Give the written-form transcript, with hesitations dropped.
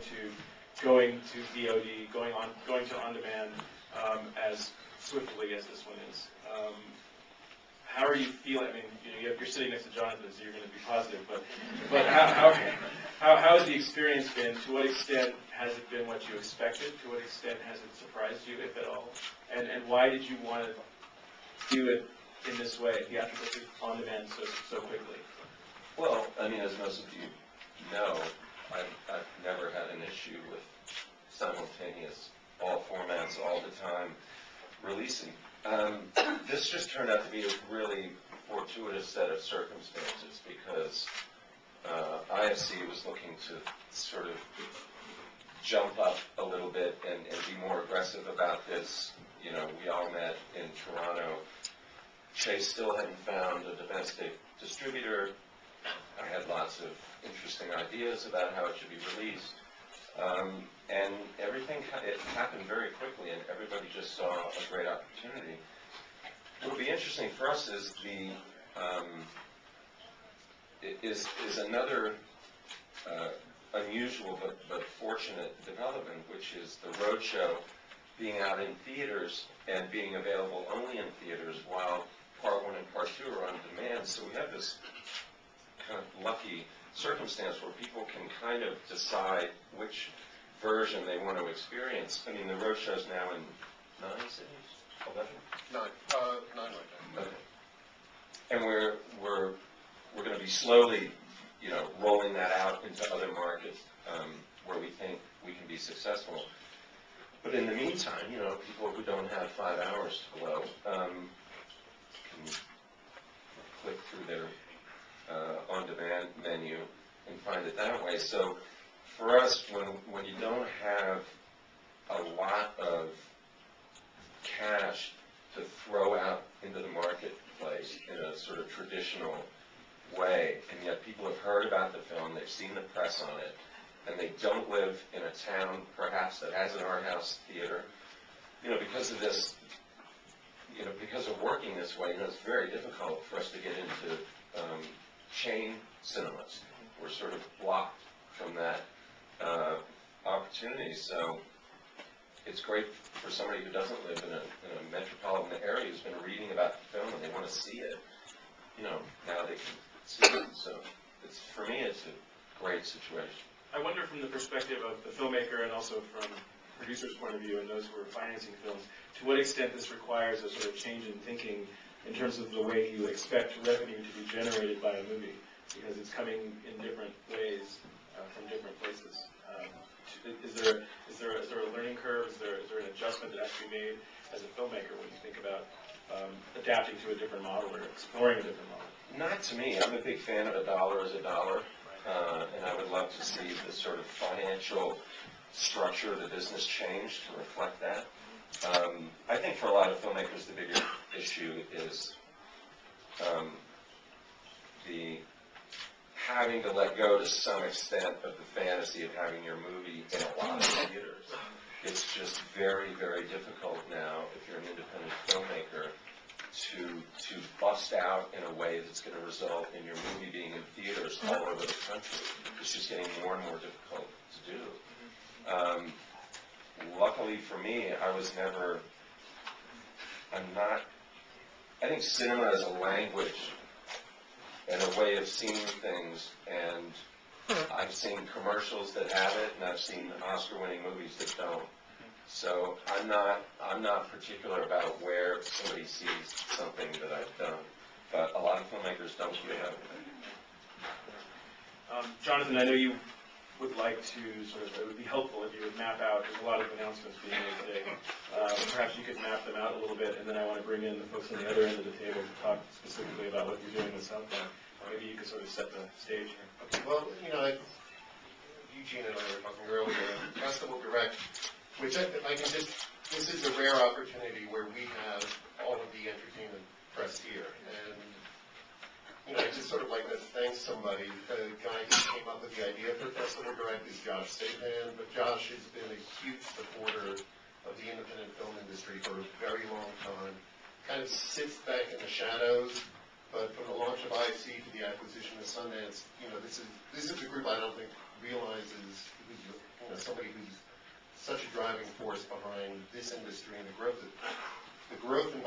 to going to VOD, going to on demand as swiftly as this one is. How are you feeling? I mean, you're sitting next to Jonathan, so you're going to be positive. But how has the experience been? To what extent has it been what you expected? To what extent has it surprised you, if at all? And why did you want to do it in this way, theatrically on demand so quickly? Well, I mean, as most of you know, I've never had an issue with simultaneous, all formats, all the time releasing. This just turned out to be a really fortuitous set of circumstances because IFC was looking to sort of jump up a little bit and be more aggressive about this. You know, we all met in Toronto. Chase still hadn't found a domestic distributor. I had lots of interesting ideas about how it should be released. And everything, it happened very quickly, and everybody just saw a great opportunity. What'll be interesting for us is is another unusual but fortunate development, which is the roadshow being out in theaters and being available only in theaters while Part 1 and Part 2 are on demand. So we have this kind of lucky circumstance where people can kind of decide which version they want to experience. I mean, the roadshow is now in 9 cities, 11? 9 like that. Okay. And we're going to be slowly, rolling that out into other markets where we think we can be successful. But in the meantime, people who don't have 5 hours to blow can click through their on-demand menu and find it that way. So for us, when you don't have a lot of cash to throw out into the marketplace in a sort of traditional way, and yet people have heard about the film, they've seen the press on it, and they don't live in a town, perhaps, that has an art house theater, because of this, because of working this way, it's very difficult for us to get into chain cinemas. We're sort of blocked from that opportunity. So it's great for somebody who doesn't live in a metropolitan area who's been reading about the film and they want to see it. Now they can see it. So for me, it's a great situation. I wonder from the perspective of the filmmaker and also from the producer's point of view and those who are financing films, to what extent this requires a sort of change in thinking in terms of the way you expect revenue to be generated by a movie, because it's coming in different ways from different places. Is there a learning curve? Is there an adjustment that has to be made as a filmmaker when you think about adapting to a different model or exploring a different model? Not to me. I'm a big fan of $1 is $1, and I would love to see the sort of financial structure of the business change to reflect that. I think for a lot of filmmakers, the bigger issue is the having to let go to some extent of the fantasy of having your movie in a lot of theaters. It's just very, very difficult now, if you're an independent filmmaker, to bust out in a way that's going to result in your movie being in theaters all over the country. It's just getting more and more difficult to do. Luckily for me, I think cinema is a language and a way of seeing things, and I've seen commercials that have it, and I've seen Oscar-winning movies that don't. So I'm not particular about where somebody sees something that I've done, but a lot of filmmakers don't feel that way. Jonathan, I know you would like to it would be helpful if you would map out, there's a lot of announcements being made today. Perhaps you could map them out a little bit, and then I want to bring in the folks on the other end of the table to talk specifically about what you're doing with Southbound. Maybe you could sort of set the stage here. Okay, well, Eugene and I were talking earlier, Festival Direct, which I can just, this is a rare opportunity where we have all of the entertainment press here. And, I just sort of like to thank somebody. The guy who came up with the idea for Festival Direct is Josh Stahan, but Josh has been a huge supporter of the independent film industry for a very long time. Kind of sits back in the shadows, but from the launch of IC to the acquisition of Sundance, this is a group I don't think realizes who's somebody who's such a driving force behind this industry and the growth in